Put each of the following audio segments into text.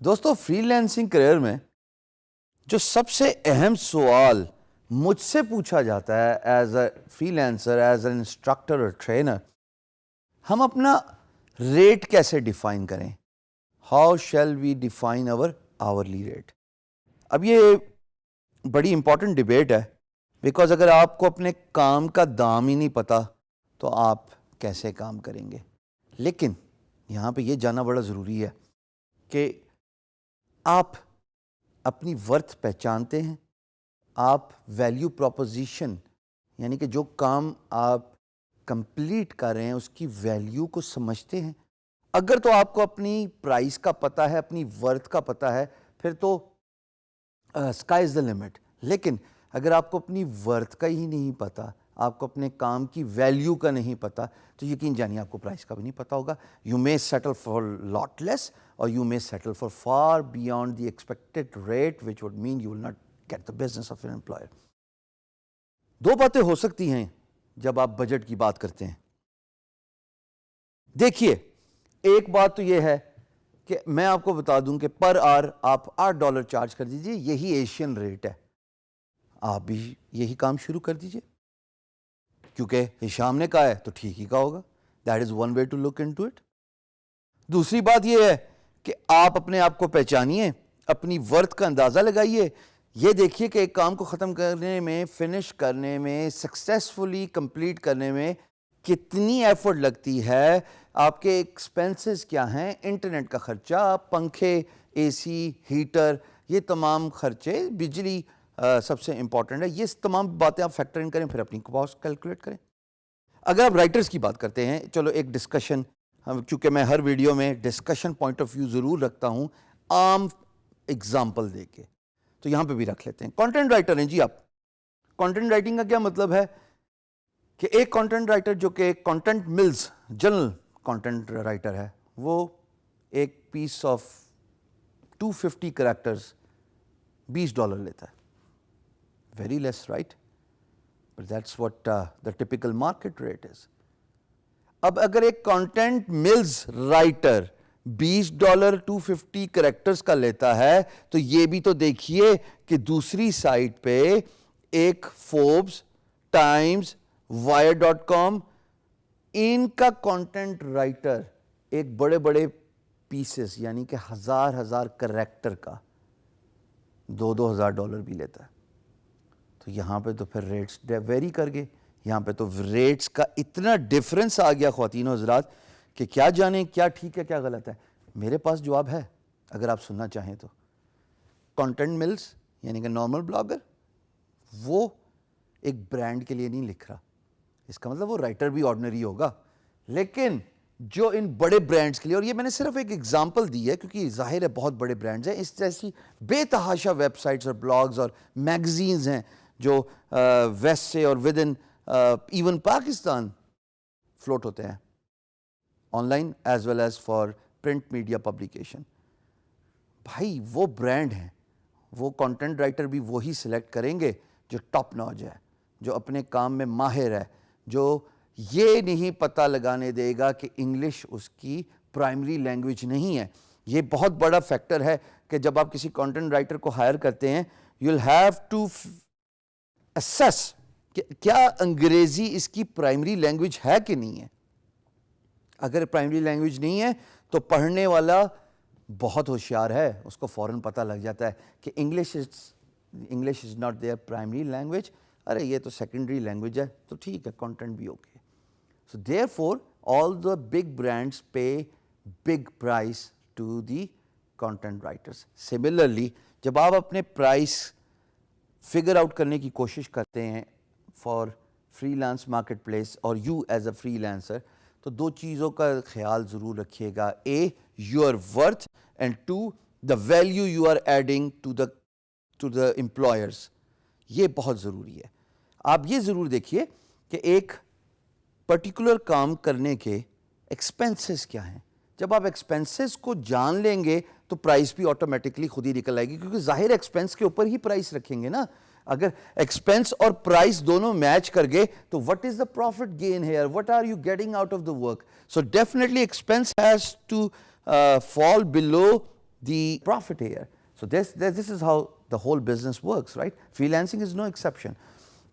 دوستو free lancing career میں جو سب سے اہم سوال مجھ سے پوچھا جاتا ہے as a free lancer, as an instructor اور ٹرینر، ہم اپنا ریٹ کیسے ڈیفائن کریں؟ How shall we define our hourly rate? اب یہ بڑی امپورٹنٹ ڈبیٹ ہے، بیکاز اگر آپ کو اپنے کام کا دام ہی نہیں پتا تو آپ کیسے کام کریں گے؟ لیکن یہاں پہ یہ جاننا بڑا ضروری ہے کہ آپ اپنی ورتھ پہچانتے ہیں، آپ ویلیو پروپوزیشن یعنی کہ جو کام آپ کمپلیٹ کر رہے ہیں اس کی ویلیو کو سمجھتے ہیں؟ اگر تو آپ کو اپنی پرائس کا پتہ ہے، اپنی ورتھ کا پتہ ہے، پھر تو اسکائی از دا لمٹ. لیکن اگر آپ کو اپنی ورتھ کا ہی نہیں پتہ، آپ کو اپنے کام کی ویلیو کا نہیں پتہ، تو یقین جانیے آپ کو پرائس کا بھی نہیں پتہ ہوگا. You may settle for lot less اور you may settle for for beyond the expected rate which would mean you will not get the business of an employer. دو باتیں ہو سکتی ہیں جب آپ بجٹ کی بات کرتے ہیں. دیکھیے، ایک بات تو یہ ہے کہ میں آپ کو بتا دوں کہ پر آر آپ $8 چارج کر دیجئے، یہی ایشین ریٹ ہے. آپ بھی یہی کام شروع کر دیجئے، کیونکہ ہشام نے کہا ہے تو ٹھیک ہی کہا ہوگا. That is one way to look into it. دوسری بات یہ ہے کہ آپ اپنے آپ کو پہچانیے، اپنی ورتھ کا اندازہ لگائیے. یہ دیکھیے کہ ایک کام کو ختم کرنے میں، فنش کرنے میں، سکسیسفلی کمپلیٹ کرنے میں کتنی ایفرٹ لگتی ہے. آپ کے ایکسپینسز کیا ہیں؟ انٹرنیٹ کا خرچہ، پنکھے، اے سی، ہیٹر، یہ تمام خرچے، بجلی سب سے امپورٹنٹ ہے. یہ تمام باتیں آپ فیکٹر ان کریں، پھر اپنی کاسٹ کیلکولیٹ کریں. اگر آپ رائٹرز کی بات کرتے ہیں، چلو ایک ڈسکشن، کیونکہ میں ہر ویڈیو میں ڈسکشن پوائنٹ آف ویو ضرور رکھتا ہوں عام اگزامپل دے کے، تو یہاں پہ بھی رکھ لیتے ہیں. کانٹینٹ رائٹر ہیں جی آپ. کانٹینٹ رائٹنگ کا کیا مطلب ہے کہ ایک کانٹینٹ رائٹر جو کہ content mills general content writer ہے، وہ ایک پیس آف 250 کریکٹرز $20 لیتا ہے. Very less right, but that's what the typical market rate is. اب اگر ایک کانٹینٹ ملز رائٹر $20 250 کریکٹرز کا لیتا ہے، تو یہ بھی تو دیکھیے کہ دوسری سائٹ پہ ایک فوربس، ٹائمز، wire.com، ان کا کانٹینٹ رائٹر ایک بڑے بڑے پیسز یعنی کہ ہزار کریکٹر کا $2,000 بھی لیتا ہے. تو یہاں پہ تو پھر ریٹس ویری کر گئے. یہاں پہ تو ریٹس کا اتنا ڈفرنس آ گیا خواتین و حضرات کہ کیا جانیں کیا ٹھیک ہے کیا غلط ہے. میرے پاس جواب ہے اگر آپ سننا چاہیں تو. کانٹینٹ ملز یعنی کہ نارمل بلاگر وہ ایک برانڈ کے لیے نہیں لکھ رہا. اس کا مطلب وہ رائٹر بھی آرڈنری ہوگا، لیکن جو ان بڑے برانڈز کے لیے، اور یہ میں نے صرف ایک ایگزامپل دی ہے کیونکہ ظاہر ہے بہت بڑے برانڈز ہیں، اس جیسی بے تحاشا ویب سائٹس اور بلاگز اور میگزینز ہیں جو ویسٹ سے اور within even Pakistan float ہوتے ہیں، online as well as for print media publication. بھائی وہ برانڈ ہیں، وہ کانٹینٹ رائٹر بھی وہی سلیکٹ کریں گے جو ٹاپ ناچ ہے، جو اپنے کام میں ماہر ہے، جو یہ نہیں پتہ لگانے دے گا کہ انگلش اس کی پرائمری لینگویج نہیں ہے. یہ بہت بڑا فیکٹر ہے کہ جب آپ کسی کانٹینٹ رائٹر کو ہائر کرتے ہیں، you will have to assess کہ کیا انگریزی اس کی پرائمری لینگویج ہے کہ نہیں ہے. اگر پرائمری لینگویج نہیں ہے تو پڑھنے والا بہت ہوشیار ہے، اس کو فوراً پتہ لگ جاتا ہے کہ English is not their primary language, ارے یہ تو سیکنڈری لینگویج ہے، تو ٹھیک ہے کانٹینٹ بھی okay. So therefore all the big brands pay big price to the content writers. Similarly جب آپ اپنے پرائس فگر آؤٹ کرنے کی کوشش کرتے ہیں for freelance marketplace اور you as a freelancer, تو دو چیزوں کا خیال ضرور رکھیے گا. A your worth and two the value you are adding to the employers. یہ بہت ضروری ہے. آپ یہ ضرور دیکھیے کہ ایک پرٹیکولر کام کرنے کے ایکسپینسز کیا ہیں. جب آپ ایکسپینسز کو جان لیں گے تو پرائس بھی آٹومیٹکلی خود ہی نکل آئے گی، کیونکہ ظاہر ایکسپینس کے اوپر ہی پرائس رکھیں گے نا. اگر ایکسپینس اور پرائس دونوں میچ کر گئے تو what is the profit gain here, what are you getting out of the work. So definitely expense has to fall below the profit here. So this is how the whole business works, right? Freelancing is no exception.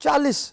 40